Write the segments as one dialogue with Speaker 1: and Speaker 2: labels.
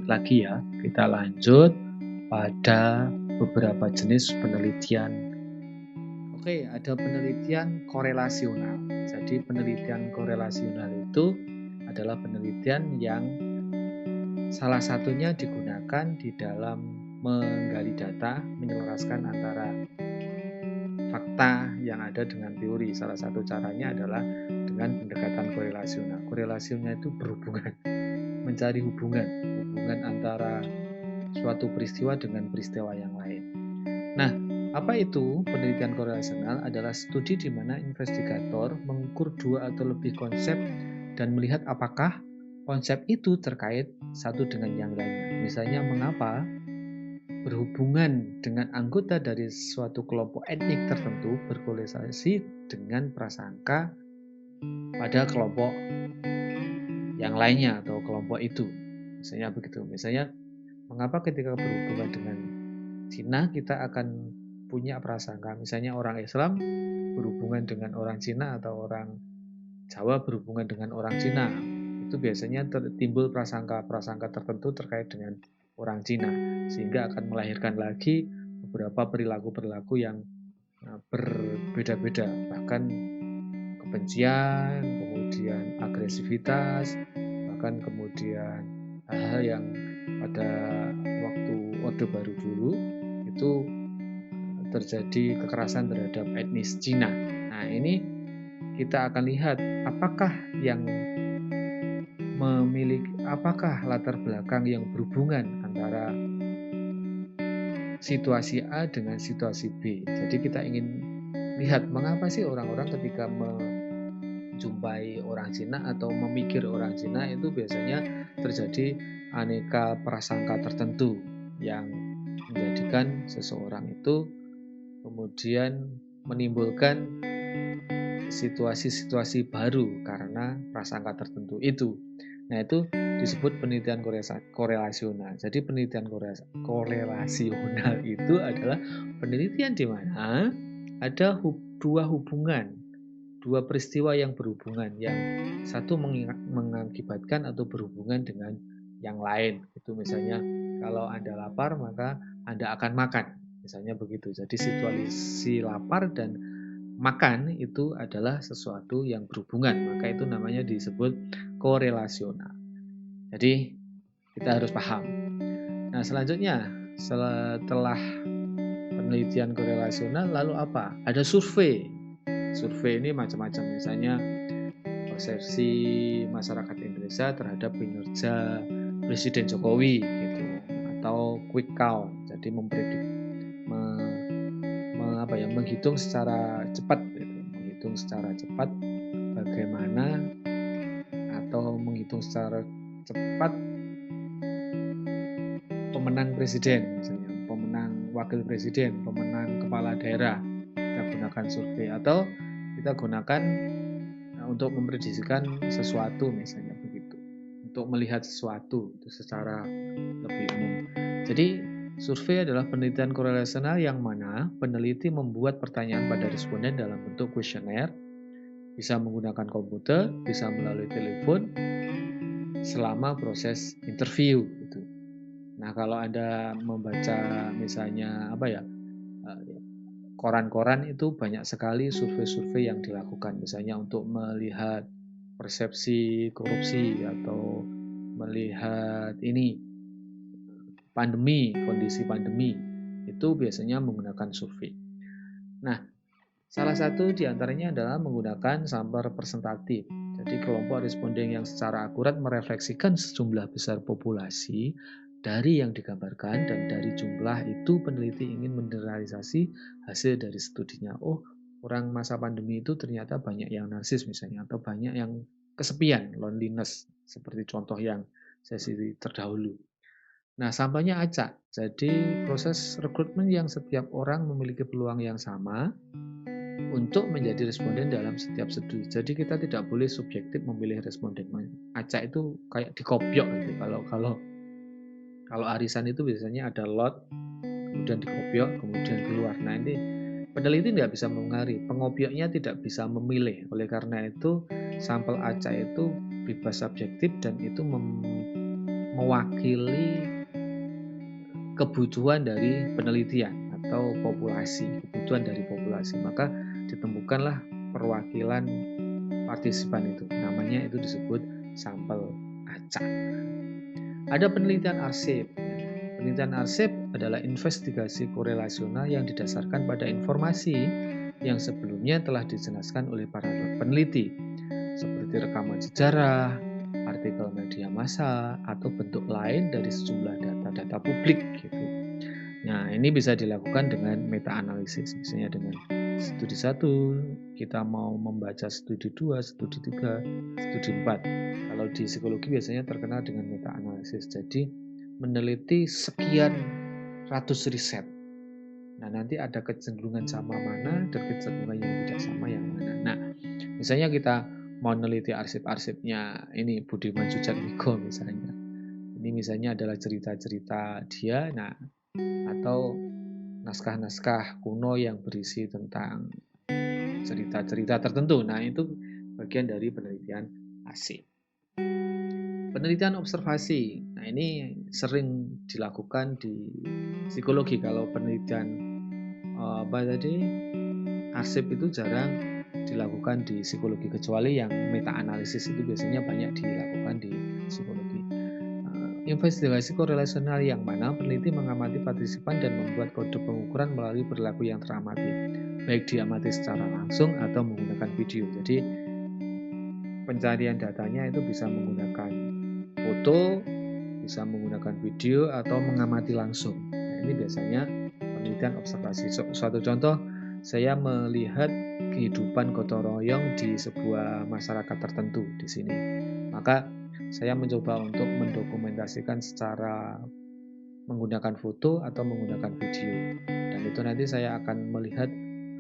Speaker 1: lanjut lagi ya. Kita lanjut pada beberapa jenis penelitian. Oke, ada penelitian korelasional. Jadi penelitian korelasional itu adalah penelitian yang salah satunya digunakan di dalam menggali data, menyelaraskan antara fakta yang ada dengan teori. Salah satu caranya adalah dengan pendekatan korelasional. Korelasinya itu berhubungan, mencari hubungan antara suatu peristiwa dengan peristiwa yang lain. Nah, apa itu penelitian korelasional? Adalah studi di mana investigator mengukur dua atau lebih konsep dan melihat apakah konsep itu terkait satu dengan yang lainnya. Misalnya, mengapa berhubungan dengan anggota dari suatu kelompok etnik tertentu berkorelasi dengan prasangka pada kelompok yang lainnya atau kelompok itu. Misalnya begitu. Misalnya, mengapa ketika berhubungan dengan Cina kita akan punya prasangka, misalnya orang Islam berhubungan dengan orang Cina atau orang Jawa berhubungan dengan orang Cina, itu biasanya timbul prasangka tertentu terkait dengan orang Cina, sehingga akan melahirkan lagi beberapa perilaku-perilaku yang berbeda-beda, bahkan kebencian, kemudian agresivitas, bahkan kemudian hal-hal yang pada waktu Orde Baru dulu itu terjadi kekerasan terhadap etnis Cina. Nah, ini kita akan lihat apakah latar belakang yang berhubungan antara situasi A dengan situasi B. Jadi kita ingin lihat mengapa sih orang-orang ketika menjumpai orang Cina atau memikir orang Cina itu biasanya terjadi aneka prasangka tertentu yang menjadikan seseorang itu kemudian menimbulkan situasi-situasi baru karena prasangka tertentu itu. Nah, itu disebut penelitian korelasional. Jadi penelitian korelasional itu adalah penelitian di mana ada dua hubungan, dua peristiwa yang berhubungan, yang satu mengakibatkan atau berhubungan dengan yang lain. Itu misalnya kalau Anda lapar maka Anda akan makan. Misalnya begitu. Jadi situasi lapar dan makan itu adalah sesuatu yang berhubungan, maka itu namanya disebut korelasional. Jadi kita harus paham. Nah, selanjutnya setelah penelitian korelasional lalu apa? Ada survei. Survei ini macam-macam, misalnya persepsi masyarakat Indonesia terhadap kinerja Presiden Jokowi gitu, atau quick count. Jadi menghitung secara cepat gitu. Menghitung secara cepat bagaimana atau menghitung secara cepat pemenang presiden, misalnya pemenang wakil presiden, pemenang kepala daerah. Kita gunakan survei atau kita gunakan untuk memprediksikan sesuatu, misalnya begitu, untuk melihat sesuatu itu secara lebih umum. Jadi survei adalah penelitian korelasional yang mana peneliti membuat pertanyaan pada responden dalam bentuk kuesioner, bisa menggunakan komputer, bisa melalui telepon selama proses interview gitu. Nah, kalau Anda membaca misalnya koran-koran itu banyak sekali survei-survei yang dilakukan, misalnya untuk melihat persepsi korupsi atau melihat kondisi pandemi, itu biasanya menggunakan survei. Nah, salah satu diantaranya adalah menggunakan sampel representatif. Jadi kelompok responden yang secara akurat merefleksikan sejumlah besar populasi dari yang digambarkan, dan dari jumlah itu peneliti ingin mengeneralisasi hasil dari studinya. Oh, orang masa pandemi itu ternyata banyak yang narsis misalnya, atau banyak yang kesepian, loneliness, seperti contoh yang sesi terdahulu. Nah, sampelnya acak. Jadi proses rekrutmen yang setiap orang memiliki peluang yang sama untuk menjadi responden dalam setiap studi. Jadi kita tidak boleh subjektif memilih responden. Acak itu kayak dikopiok gitu. Kalau arisan itu biasanya ada lot, kemudian dikopiok, kemudian keluar. Nah, ini peneliti tidak bisa mengaruhi, pengopioknya tidak bisa memilih. Oleh karena itu, sampel acak itu bebas subjektif dan itu mewakili kebutuhan dari penelitian atau kebutuhan dari populasi. Maka ditemukanlah perwakilan partisipan itu. Namanya itu disebut sampel acak. Ada penelitian arsip. Penelitian arsip adalah investigasi korelasional yang didasarkan pada informasi yang sebelumnya telah dijelaskan oleh para peneliti, seperti rekaman sejarah, artikel media massa, atau bentuk lain dari sejumlah data-data publik gitu. Nah, ini bisa dilakukan dengan meta-analisis, misalnya dengan studi 1, kita mau membaca studi 2, studi 3, studi 4. Kalau di psikologi biasanya terkenal dengan meta-analisis. Jadi, meneliti sekian ratus riset. Nah, nanti ada kecenderungan sama mana dan kecenderungan yang tidak sama yang mana. Nah, misalnya kita mau meneliti arsip-arsipnya ini Budiman Sujatmiko misalnya. Ini misalnya adalah cerita-cerita dia, nah, atau naskah-naskah kuno yang berisi tentang cerita-cerita tertentu. Nah, itu bagian dari penelitian arsip. Penelitian observasi. Nah, ini sering dilakukan di psikologi. Kalau penelitian arsip itu jarang dilakukan di psikologi, kecuali yang meta-analisis itu biasanya banyak dilakukan di psikologi. Investigasi korelasional yang mana peneliti mengamati partisipan dan membuat kode pengukuran melalui perilaku yang teramati, baik diamati secara langsung atau menggunakan video. Jadi pencarian datanya itu bisa menggunakan foto, bisa menggunakan video, atau mengamati langsung. Nah, ini biasanya penelitian observasi. Suatu contoh, saya melihat kehidupan gotong royong di sebuah masyarakat tertentu di sini. Maka saya mencoba untuk mendokumentasikan secara menggunakan foto atau menggunakan video. Dan itu nanti saya akan melihat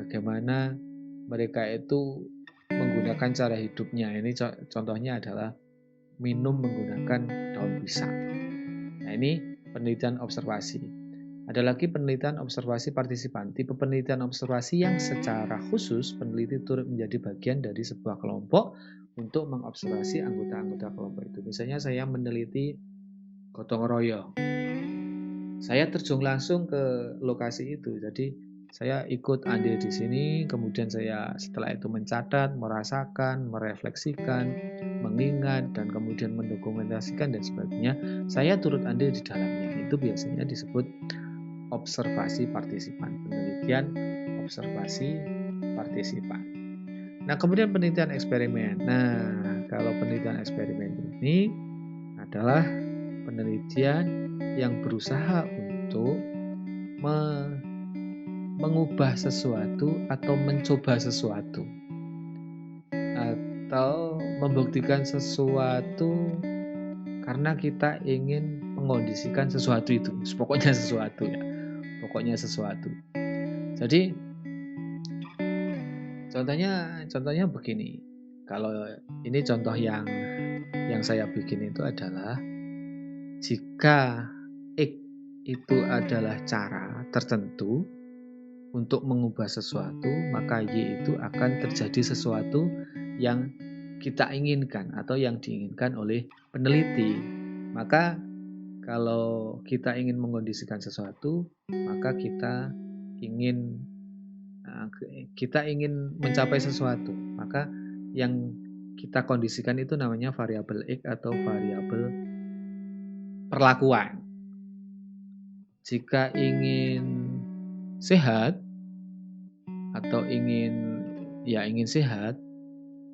Speaker 1: bagaimana mereka itu menggunakan cara hidupnya. Ini contohnya adalah minum menggunakan daun pisang. Nah, ini penelitian observasi. Ada lagi penelitian observasi partisipan. Tipe penelitian observasi yang secara khusus peneliti turut menjadi bagian dari sebuah kelompok untuk mengobservasi anggota-anggota kelompok itu. Misalnya saya meneliti gotong royong. Saya terjun langsung ke lokasi itu. Jadi saya ikut andil di sini, kemudian saya setelah itu mencatat, merasakan, merefleksikan, mengingat, dan kemudian mendokumentasikan dan sebagainya. Saya turut andil di dalamnya. Itu biasanya disebut observasi partisipan, penelitian observasi partisipan. Nah, kemudian penelitian eksperimen. Nah, kalau penelitian eksperimen ini adalah penelitian yang berusaha untuk mengubah sesuatu atau mencoba sesuatu atau membuktikan sesuatu karena kita ingin mengondisikan sesuatu itu. Pokoknya sesuatu ya. Pokoknya sesuatu. Jadi contohnya begini. Kalau ini contoh yang saya bikin itu adalah jika X itu adalah cara tertentu untuk mengubah sesuatu, maka Y itu akan terjadi sesuatu yang kita inginkan atau yang diinginkan oleh peneliti. Maka kalau kita ingin mengondisikan sesuatu, maka kita ingin mencapai sesuatu. Maka yang kita kondisikan itu namanya variabel X atau variabel perlakuan. Jika ingin sehat atau ingin sehat,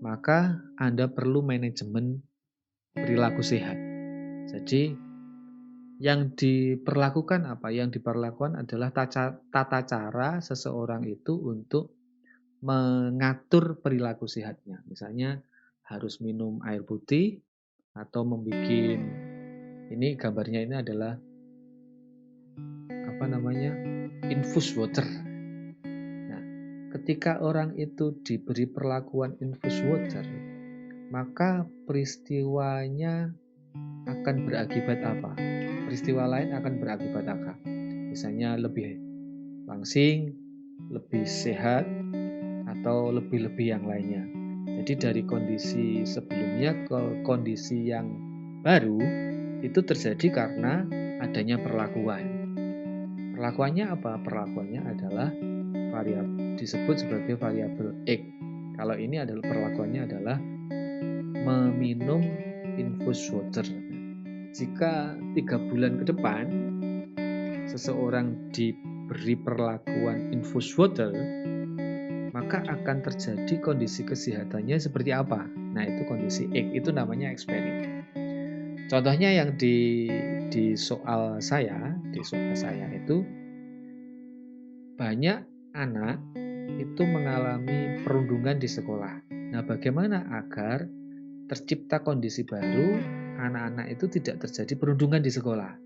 Speaker 1: maka Anda perlu manajemen perilaku sehat. Jadi yang diperlakukan apa? Yang diperlakukan adalah tata cara seseorang itu untuk mengatur perilaku sehatnya. Misalnya harus minum air putih atau membuat ini gambarnya ini adalah infus water. Nah, ketika orang itu diberi perlakuan infus water, maka peristiwanya akan berakibat apa? Peristiwa lain akan berakibat apa? Misalnya lebih langsing, lebih sehat, atau lebih-lebih yang lainnya. Jadi dari kondisi sebelumnya ke kondisi yang baru, itu terjadi karena adanya perlakuan. Perlakuannya apa? Perlakuannya adalah disebut sebagai variabel X. Kalau ini adalah perlakuannya adalah meminum infus water. Jika 3 bulan ke depan seseorang diberi perlakuan infus water, maka akan terjadi kondisi kesehatannya seperti apa? Nah, itu kondisi X, itu namanya eksperimen. Contohnya yang di soal saya itu banyak anak itu mengalami perundungan di sekolah. Nah, bagaimana agar tercipta kondisi baru, anak-anak itu tidak terjadi perundungan di sekolah?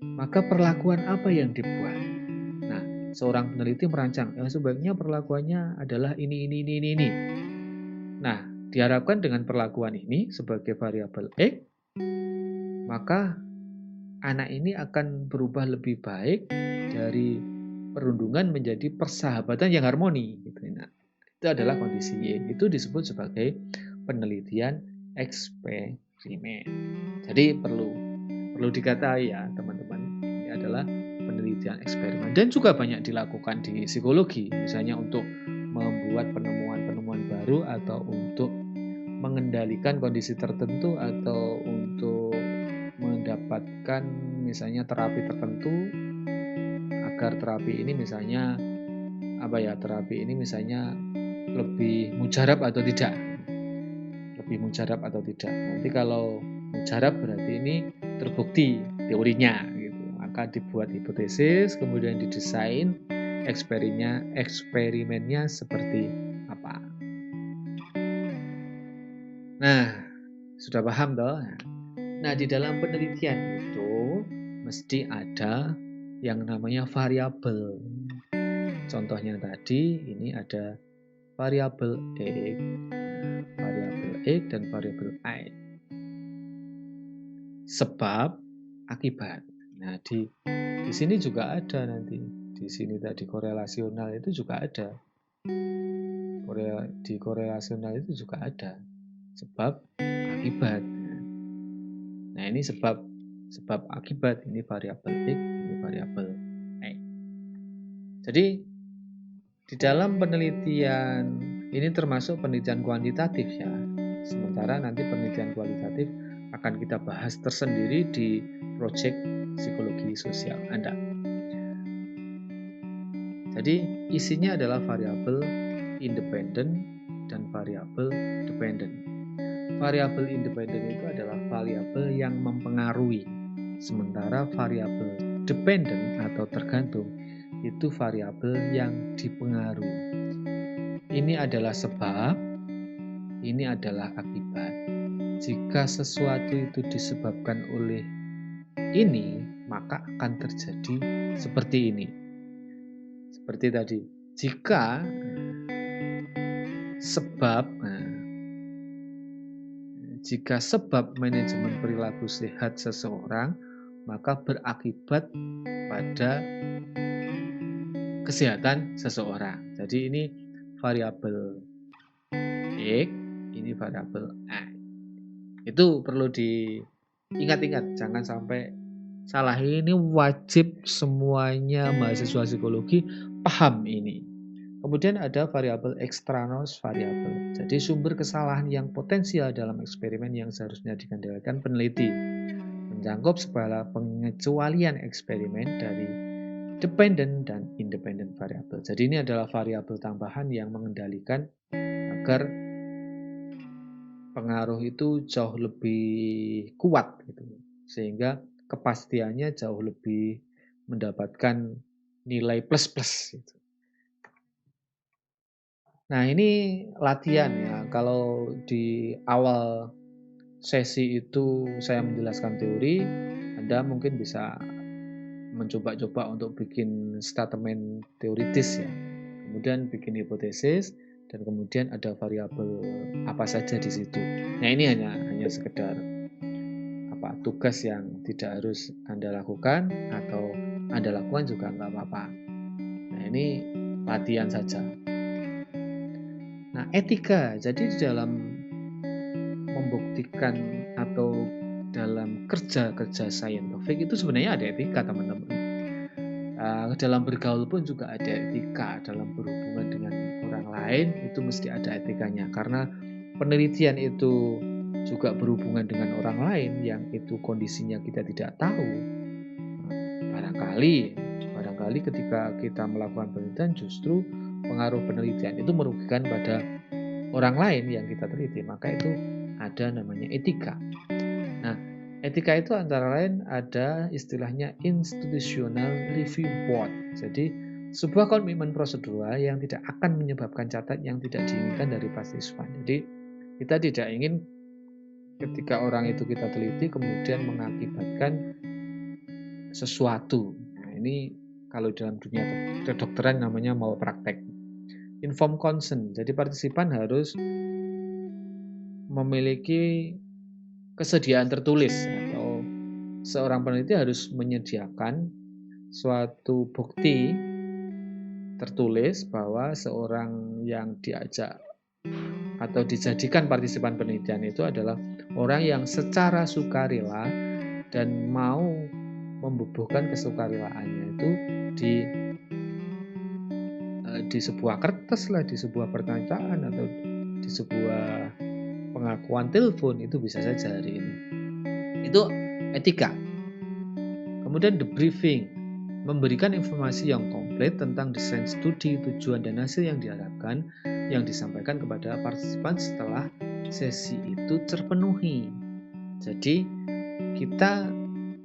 Speaker 1: Maka perlakuan apa yang dibuat? Nah, seorang peneliti merancang, sebaiknya perlakuannya adalah ini. Nah, diharapkan dengan perlakuan ini sebagai variabel X, maka anak ini akan berubah lebih baik dari perundungan menjadi persahabatan yang harmoni. Nah, itu adalah kondisi Y. Itu disebut sebagai penelitian eksperimen. Jadi perlu diketahui ya teman-teman, ini adalah penelitian eksperimen dan juga banyak dilakukan di psikologi, misalnya untuk membuat penemuan-penemuan baru atau untuk mengendalikan kondisi tertentu atau untuk mendapatkan misalnya terapi tertentu agar terapi ini misalnya lebih mujarab atau tidak. Nanti kalau mujarab berarti ini terbukti teorinya gitu. Maka dibuat hipotesis, kemudian didesain eksperimennya seperti apa. Nah, sudah paham toh? Nah, di dalam penelitian itu mesti ada yang namanya variabel. Contohnya tadi ini ada variabel X dan variabel Y. Sebab akibat. Nah, di sini juga ada nanti. Di sini tadi korelasional itu juga ada. Di korelasional itu juga ada sebab akibat. Nah, ini sebab akibat, ini variabel X, ini variabel Y. Jadi di dalam penelitian ini termasuk penelitian kuantitatif ya. Sementara nanti penelitian kualitatif akan kita bahas tersendiri di proyek psikologi sosial Anda. Jadi isinya adalah variabel independen dan variabel dependen. Variabel independen itu adalah variabel yang mempengaruhi, sementara variabel dependen atau tergantung itu variabel yang dipengaruhi. Ini adalah sebab, ini adalah akibat. Jika sesuatu itu disebabkan oleh ini, maka akan terjadi seperti ini. Seperti tadi, jika sebab manajemen perilaku sehat seseorang, maka berakibat pada kesehatan seseorang. Jadi ini variabel X, ini variabel Y. Itu perlu diingat-ingat, jangan sampai salah. Ini wajib semuanya mahasiswa psikologi paham ini. Kemudian ada variabel extraneous variabel. Jadi sumber kesalahan yang potensial dalam eksperimen yang seharusnya dikendalikan peneliti. Mencakup segala pengecualian eksperimen dari dependent dan independent variabel. Jadi ini adalah variabel tambahan yang mengendalikan agar pengaruh itu jauh lebih kuat gitu. Sehingga kepastiannya jauh lebih mendapatkan nilai plus-plus gitu. Nah, ini latihan ya. Kalau di awal sesi itu saya menjelaskan teori, Anda mungkin bisa mencoba-coba untuk bikin statement teoritis ya. Kemudian bikin hipotesis dan kemudian ada variabel apa saja di situ. Nah, ini hanya sekedar tugas yang tidak harus Anda lakukan atau Anda lakukan juga nggak apa-apa. Nah, ini latihan saja. Nah, etika. Jadi di dalam membuktikan atau dalam kerja saintifik itu sebenarnya ada etika, teman-teman. Dalam bergaul pun juga ada etika, dalam berhubungan dengan orang lain itu mesti ada etikanya, karena penelitian itu juga berhubungan dengan orang lain yang itu kondisinya kita tidak tahu. Barangkali ketika kita melakukan penelitian justru pengaruh penelitian itu merugikan pada orang lain yang kita teliti, maka itu ada namanya etika. Nah, etika itu antara lain ada istilahnya institutional review board. Jadi sebuah komitmen prosedural yang tidak akan menyebabkan catat yang tidak diinginkan dari partisipan. Jadi kita tidak ingin ketika orang itu kita teliti kemudian mengakibatkan sesuatu. Nah, ini kalau dalam dunia kedokteran namanya malpraktek. Informed consent. Jadi partisipan harus memiliki kesediaan tertulis atau seorang peneliti harus menyediakan suatu bukti tertulis bahwa seorang yang diajak atau dijadikan partisipan penelitian itu adalah orang yang secara sukarela dan mau membubuhkan kesukarelaannya itu di sebuah kertas lah, di sebuah pertanyaan atau di sebuah pengakuan telepon, itu bisa saja hari ini. Itu etika. Kemudian debriefing, memberikan informasi yang komplit tentang desain studi, tujuan dan hasil yang diharapkan yang disampaikan kepada partisipan setelah sesi itu terpenuhi. Jadi kita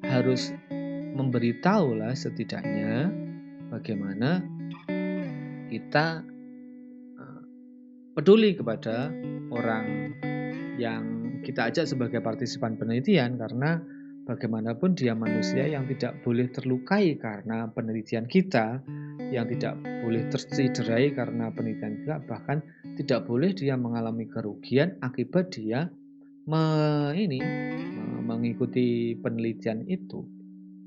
Speaker 1: harus memberitahulah setidaknya bagaimana kita peduli kepada orang yang kita ajak sebagai partisipan penelitian, karena bagaimanapun dia manusia yang tidak boleh terlukai karena penelitian kita, yang tidak boleh tercederai karena penelitian kita, bahkan tidak boleh dia mengalami kerugian akibat dia mengikuti penelitian itu.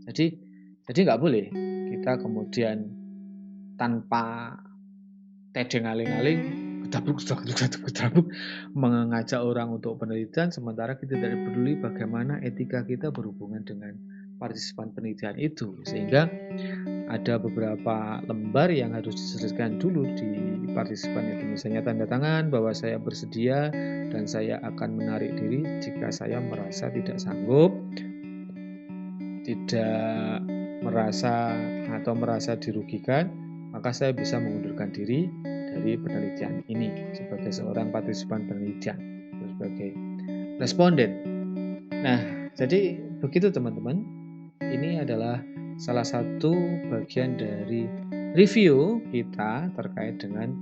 Speaker 1: Jadi nggak boleh kita kemudian tanpa tedeng aling-aling gedabluk mengajak orang untuk penelitian sementara kita tidak peduli bagaimana etika kita berhubungan dengan partisipan penelitian itu, sehingga ada beberapa lembar yang harus diselesaikan dulu di partisipan itu, misalnya tanda tangan bahwa saya bersedia dan saya akan menarik diri jika saya merasa tidak sanggup, tidak merasa atau merasa dirugikan, maka saya bisa mengundurkan diri dari penelitian ini sebagai seorang partisipan penelitian, sebagai responden. Nah, jadi begitu teman-teman. Ini adalah salah satu bagian dari review kita terkait dengan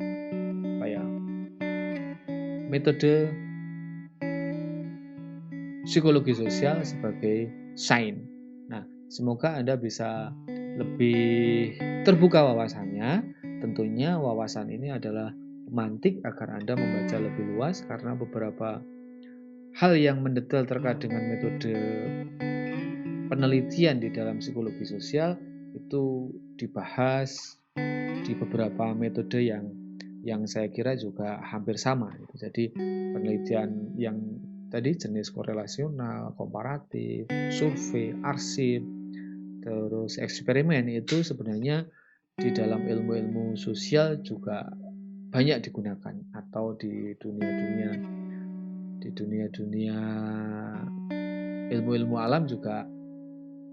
Speaker 1: metode psikologi sosial sebagai sains. Nah, semoga Anda bisa lebih terbuka wawasannya. Tentunya wawasan ini adalah pemantik agar Anda membaca lebih luas, karena beberapa hal yang mendetail terkait dengan metode penelitian di dalam psikologi sosial itu dibahas di beberapa metode yang saya kira juga hampir sama. Jadi penelitian yang tadi jenis korelasional, komparatif, survei, arsip, terus eksperimen itu sebenarnya di dalam ilmu-ilmu sosial juga banyak digunakan, atau di dunia-dunia ilmu-ilmu alam juga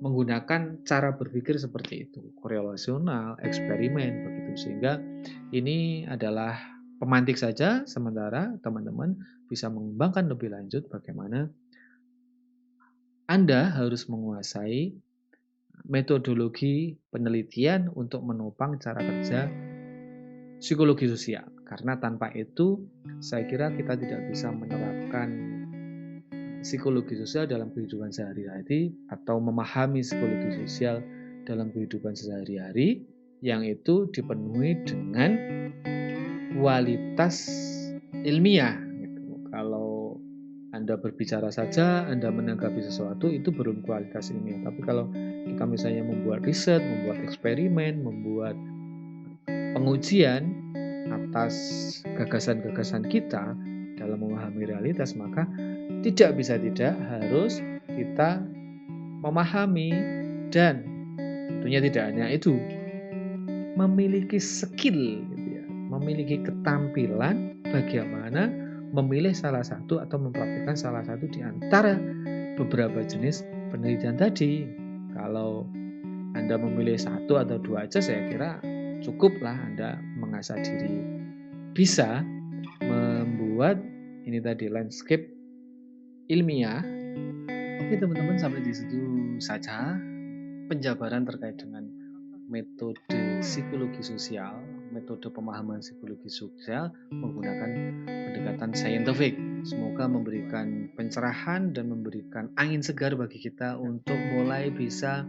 Speaker 1: menggunakan cara berpikir seperti itu, korelasional, eksperimen, begitu. Sehingga ini adalah pemantik saja, sementara teman-teman bisa mengembangkan lebih lanjut bagaimana Anda harus menguasai metodologi penelitian untuk menopang cara kerja psikologi sosial. Karena tanpa itu, saya kira kita tidak bisa menerapkan psikologi sosial dalam kehidupan sehari-hari atau memahami psikologi sosial dalam kehidupan sehari-hari yang itu dipenuhi dengan kualitas ilmiah gitu. Kalau Anda berbicara saja, Anda menanggapi sesuatu itu belum kualitas ilmiah. Tapi kalau kita misalnya membuat riset, membuat eksperimen, membuat pengujian atas gagasan-gagasan kita dalam memahami realitas, maka tidak bisa tidak harus kita memahami dan tentunya tidak hanya itu, memiliki skill gitu ya, memiliki ketampilan bagaimana memilih salah satu atau mempraktikkan salah satu di antara beberapa jenis penelitian tadi. Kalau Anda memilih satu atau dua aja, saya kira cukuplah Anda mengasah diri. Bisa membuat ini tadi landscape ilmiah. Oke teman-teman, sampai di situ saja penjabaran terkait dengan metode psikologi sosial, metode pemahaman psikologi sosial menggunakan pendekatan saintifik. Semoga memberikan pencerahan dan memberikan angin segar bagi kita untuk mulai bisa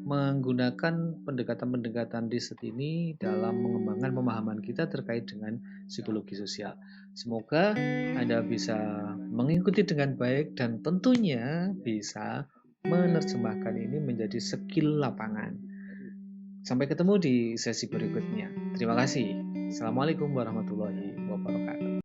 Speaker 1: menggunakan pendekatan-pendekatan riset ini dalam mengembangkan pemahaman kita terkait dengan psikologi sosial. Semoga Anda bisa mengikuti dengan baik dan tentunya bisa menerjemahkan ini menjadi skill lapangan. Sampai ketemu di sesi berikutnya. Terima kasih. Assalamualaikum warahmatullahi wabarakatuh.